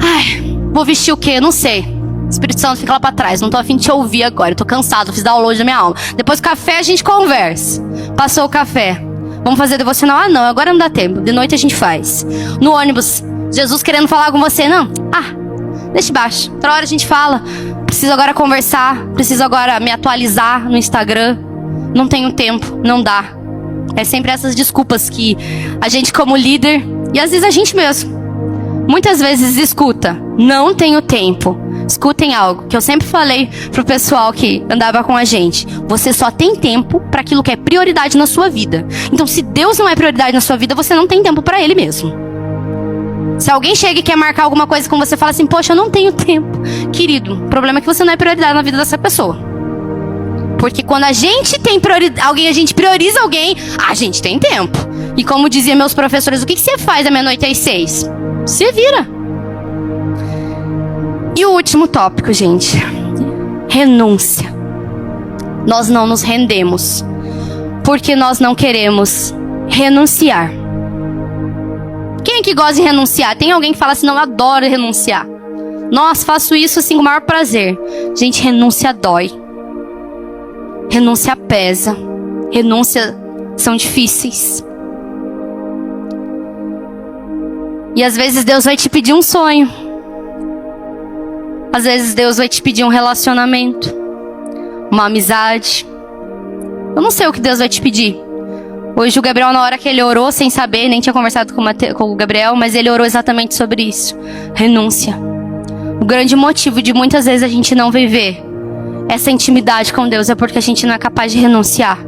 ai, vou vestir o quê? Não sei. O Espírito Santo fica lá pra trás, não tô a fim de te ouvir agora, eu tô cansado, fiz download da minha alma. Depois do café a gente conversa. Passou o café, vamos fazer devocional? Ah não, agora não dá tempo, de noite a gente faz. No ônibus, Jesus querendo falar com você: não, deixa baixo, outra hora a gente fala. Preciso agora conversar, preciso agora me atualizar no Instagram. Não tenho tempo, não dá. É sempre essas desculpas que a gente como líder, e às vezes a gente mesmo, muitas vezes escuta: não tenho tempo. Escutem algo que eu sempre falei pro pessoal que andava com a gente: você só tem tempo para aquilo que é prioridade na sua vida. Então, se Deus não é prioridade na sua vida, você não tem tempo para Ele mesmo. Se alguém chega e quer marcar alguma coisa com você, fala assim: poxa, eu não tenho tempo. Querido, o problema é que você não é prioridade na vida dessa pessoa. Porque quando a gente tem prioridade, a gente prioriza alguém, a gente tem tempo. E como diziam meus professores: o que você faz da meia-noite às 6? Se vira. E o último tópico, gente: renúncia. Nós não nos rendemos porque nós não queremos renunciar. Quem é que gosta de renunciar? Tem alguém que fala assim: não, eu adoro renunciar. Nossa, faço isso assim com o maior prazer. Gente, renúncia dói. Renúncia pesa. Renúncia são difíceis. E às vezes Deus vai te pedir um sonho. Às vezes Deus vai te pedir um relacionamento, uma amizade. Eu não sei o que Deus vai te pedir. Hoje o Gabriel, na hora que ele orou, sem saber, nem tinha conversado com o Gabriel, mas ele orou exatamente sobre isso. Renúncia. O grande motivo de muitas vezes a gente não viver essa intimidade com Deus é porque a gente não é capaz de renunciar.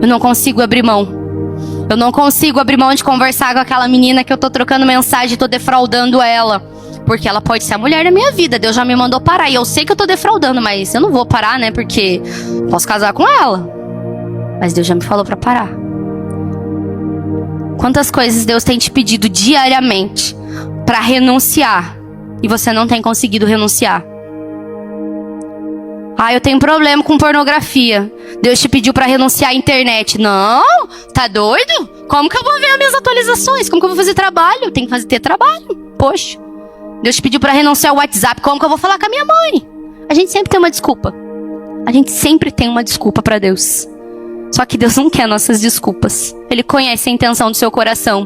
Eu não consigo abrir mão. Eu não consigo abrir mão de conversar com aquela menina que eu tô trocando mensagem, tô defraudando ela. Porque ela pode ser a mulher da minha vida. Deus já me mandou parar. E eu sei que eu tô defraudando, mas eu não vou parar, né? Porque posso casar com ela. Mas Deus já me falou para parar. Quantas coisas Deus tem te pedido diariamente para renunciar e você não tem conseguido renunciar? Ah, eu tenho problema com pornografia. Deus te pediu para renunciar à internet. Não? Tá doido? Como que eu vou ver as minhas atualizações? Como que eu vou fazer trabalho? Eu tenho que ter trabalho. Poxa. Deus te pediu para renunciar ao WhatsApp. Como que eu vou falar com a minha mãe? A gente sempre tem uma desculpa. A gente sempre tem uma desculpa para Deus. Só que Deus não quer nossas desculpas. Ele conhece a intenção do seu coração.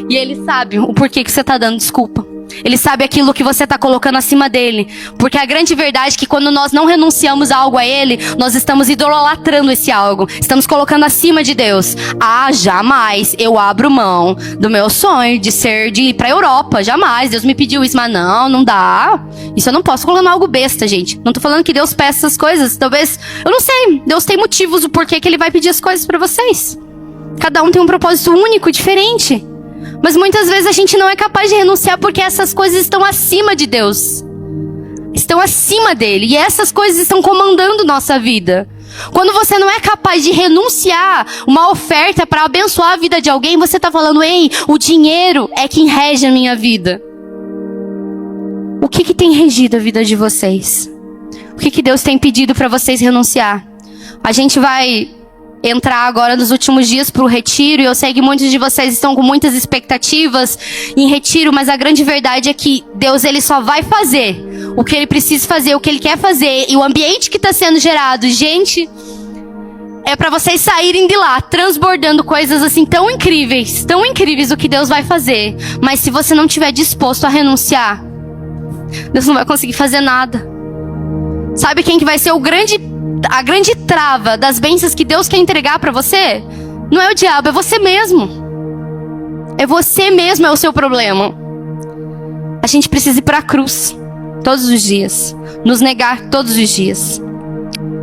E Ele sabe o porquê que você tá dando desculpa. Ele sabe aquilo que você está colocando acima dele. Porque a grande verdade é que quando nós não renunciamos a algo a ele, nós estamos idolatrando esse algo. Estamos colocando acima de Deus. Ah, jamais eu abro mão do meu sonho de ir pra Europa. Jamais. Deus me pediu isso, mas não dá. Isso eu não posso colocar algo besta, gente. Não tô falando que Deus peça essas coisas. Talvez, eu não sei. Deus tem motivos do porquê que ele vai pedir as coisas pra vocês. Cada um tem um propósito único, diferente. Mas muitas vezes a gente não é capaz de renunciar porque essas coisas estão acima de Deus. Estão acima dele. E essas coisas estão comandando nossa vida. Quando você não é capaz de renunciar uma oferta para abençoar a vida de alguém, você está falando, ei, o dinheiro é quem rege a minha vida. O que tem regido a vida de vocês? O que Deus tem pedido para vocês renunciar? A gente vai entrar agora nos últimos dias para o retiro, e eu sei que muitos de vocês estão com muitas expectativas em retiro, mas a grande verdade é que Deus, ele só vai fazer o que ele precisa fazer, o que ele quer fazer, e o ambiente que está sendo gerado, gente, é para vocês saírem de lá transbordando coisas assim tão incríveis do que Deus vai fazer. Mas se você não estiver disposto a renunciar, Deus não vai conseguir fazer nada. Sabe quem que vai ser a grande trava das bênçãos que Deus quer entregar para você? Não é o diabo, é você mesmo. É você mesmo, é o seu problema. A gente precisa ir para a cruz todos os dias, nos negar todos os dias.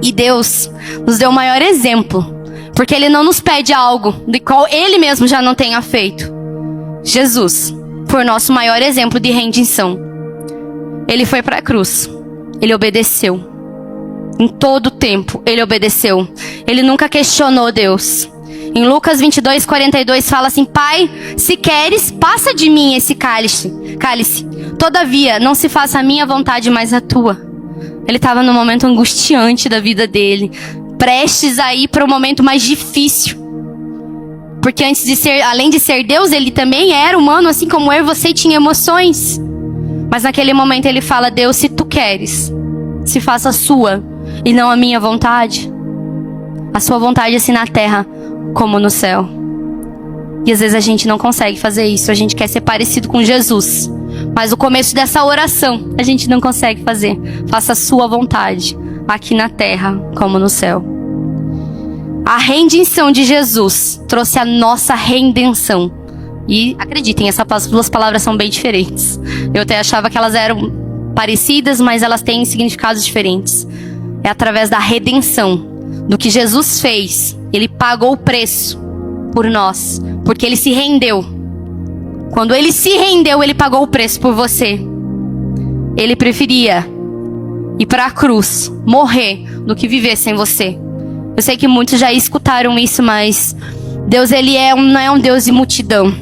E Deus nos deu o maior exemplo, porque Ele não nos pede algo de qual Ele mesmo já não tenha feito. Jesus foi o nosso maior exemplo de rendição. Ele foi para a cruz, Ele obedeceu. Em todo o tempo, Ele obedeceu. Ele nunca questionou Deus. Em Lucas 22:42 fala assim: Pai, se queres, passa de mim esse cálice. Todavia, não se faça a minha vontade, mas a tua. Ele estava num momento angustiante da vida dele, prestes a ir para o momento mais difícil. Porque além de ser Deus, ele também era humano, assim como eu e você, tinha emoções. Mas naquele momento ele fala: Deus, se tu queres, se faça a sua e não a minha vontade. A sua vontade assim na terra como no céu. E às vezes a gente não consegue fazer isso. A gente quer ser parecido com Jesus, mas o começo dessa oração a gente não consegue fazer. Faça a sua vontade aqui na terra como no céu. A rendição de Jesus trouxe a nossa redenção. E acreditem, essas duas palavras são bem diferentes. Eu até achava que elas eram parecidas, mas elas têm significados diferentes. É através da redenção, do que Jesus fez. Ele pagou o preço por nós, porque Ele se rendeu. Quando Ele se rendeu, Ele pagou o preço por você. Ele preferia ir para a cruz, morrer, do que viver sem você. Eu sei que muitos já escutaram isso, mas Deus, Ele não é um Deus de multidão.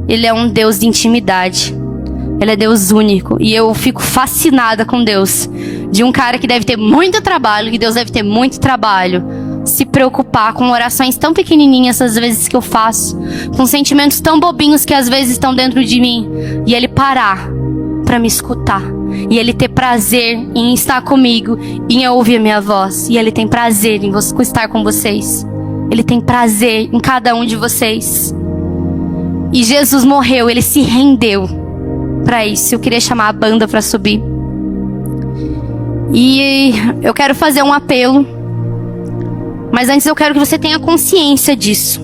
Ele é um Deus de intimidade. Ele é Deus único. E eu fico fascinada com Deus. De um cara que deve ter muito trabalho, que Deus deve ter muito trabalho, se preocupar com orações tão pequenininhas às vezes que eu faço, com sentimentos tão bobinhos que às vezes estão dentro de mim, e Ele parar para me escutar, e Ele ter prazer em estar comigo, em ouvir a minha voz. E Ele tem prazer em estar com vocês. Ele tem prazer em cada um de vocês. E Jesus morreu, Ele se rendeu para isso. Eu queria chamar a banda para subir. E eu quero fazer um apelo. Mas antes eu quero que você tenha consciência disso.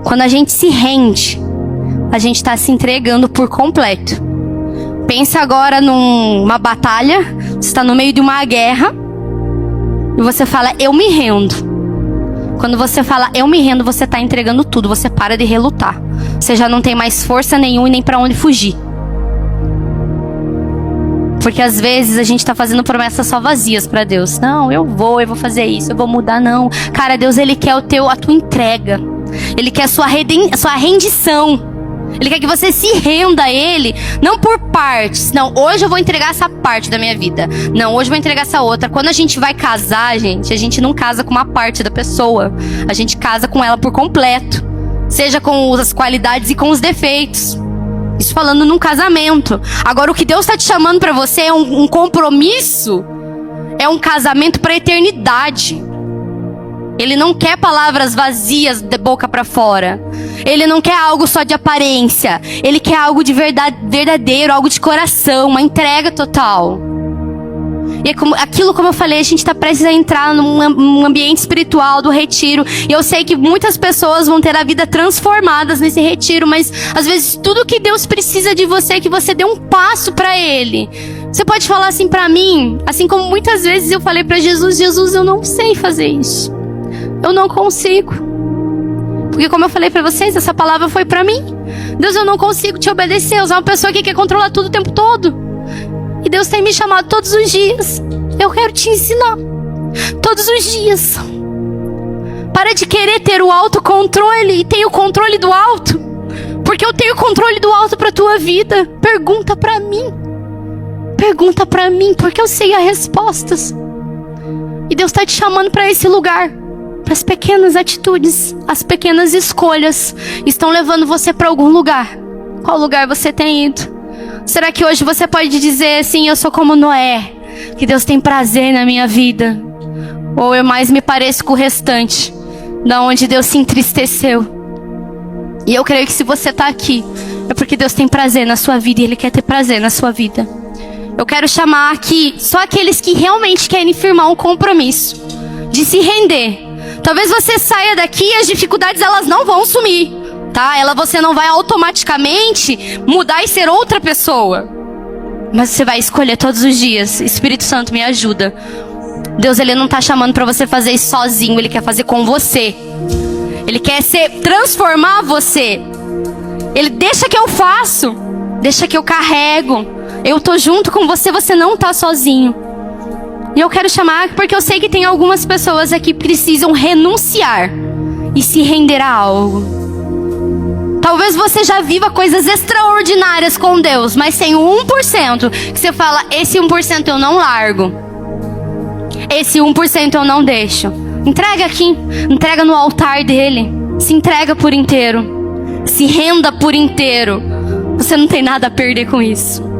Quando a gente se rende, a gente está se entregando por completo. Pensa agora numa batalha. Você está no meio de uma guerra. E você fala, eu me rendo. Quando você fala, eu me rendo, você está entregando tudo. Você para de relutar. Você já não tem mais força nenhuma e nem para onde fugir. Porque às vezes a gente tá fazendo promessas só vazias pra Deus. Não, eu vou fazer isso, eu vou mudar, não. Cara, Deus, Ele quer a tua entrega. Ele quer a sua rendição. Ele quer que você se renda a Ele, não por partes. Não, hoje eu vou entregar essa parte da minha vida. Não, hoje eu vou entregar essa outra. Quando a gente vai casar, gente, a gente não casa com uma parte da pessoa. A gente casa com ela por completo. Seja com as qualidades e com os defeitos. Isso falando num casamento. Agora, o que Deus está te chamando para você é um compromisso. É um casamento para a eternidade. Ele não quer palavras vazias de boca para fora. Ele não quer algo só de aparência. Ele quer algo de verdadeiro, algo de coração, uma entrega total. E é como eu falei, a gente está prestes a entrar num ambiente espiritual do retiro. E eu sei que muitas pessoas vão ter a vida transformadas nesse retiro. Mas às vezes tudo que Deus precisa de você é que você dê um passo para Ele. Você pode falar assim para mim, assim como muitas vezes eu falei para Jesus: Jesus, eu não sei fazer isso. Eu não consigo. Porque como eu falei pra vocês, essa palavra foi pra mim. Deus, eu não consigo te obedecer. Eu sou uma pessoa que quer controlar tudo o tempo todo. E Deus tem me chamado todos os dias. Eu quero te ensinar. Todos os dias. Para de querer ter o autocontrole e tenha o controle do alto. Porque eu tenho o controle do alto pra tua vida. Pergunta pra mim. Pergunta pra mim, porque eu sei as respostas. E Deus tá te chamando pra esse lugar. As pequenas atitudes, as pequenas escolhas estão levando você para algum lugar. Qual lugar você tem ido? Será que hoje você pode dizer assim: eu sou como Noé, que Deus tem prazer na minha vida? Ou eu mais me pareço com o restante, da onde Deus se entristeceu? E eu creio que se você está aqui, é porque Deus tem prazer na sua vida e Ele quer ter prazer na sua vida. Eu quero chamar aqui só aqueles que realmente querem firmar um compromisso de se render. Talvez você saia daqui e as dificuldades elas não vão sumir, tá? Você não vai automaticamente mudar e ser outra pessoa. Mas você vai escolher todos os dias: Espírito Santo, me ajuda. Deus, Ele não tá chamando pra você fazer isso sozinho. Ele quer fazer com você. Ele quer transformar você. Ele deixa que eu faço. Deixa que eu carrego. Eu tô junto com você, você não tá sozinho. E eu quero chamar porque eu sei que tem algumas pessoas aqui que precisam renunciar e se render a algo. Talvez você já viva coisas extraordinárias com Deus, mas tem o 1% que você fala: esse 1% eu não largo. Esse 1% eu não deixo. Entrega aqui, entrega no altar dele. Se entrega por inteiro. Se renda por inteiro. Você não tem nada a perder com isso.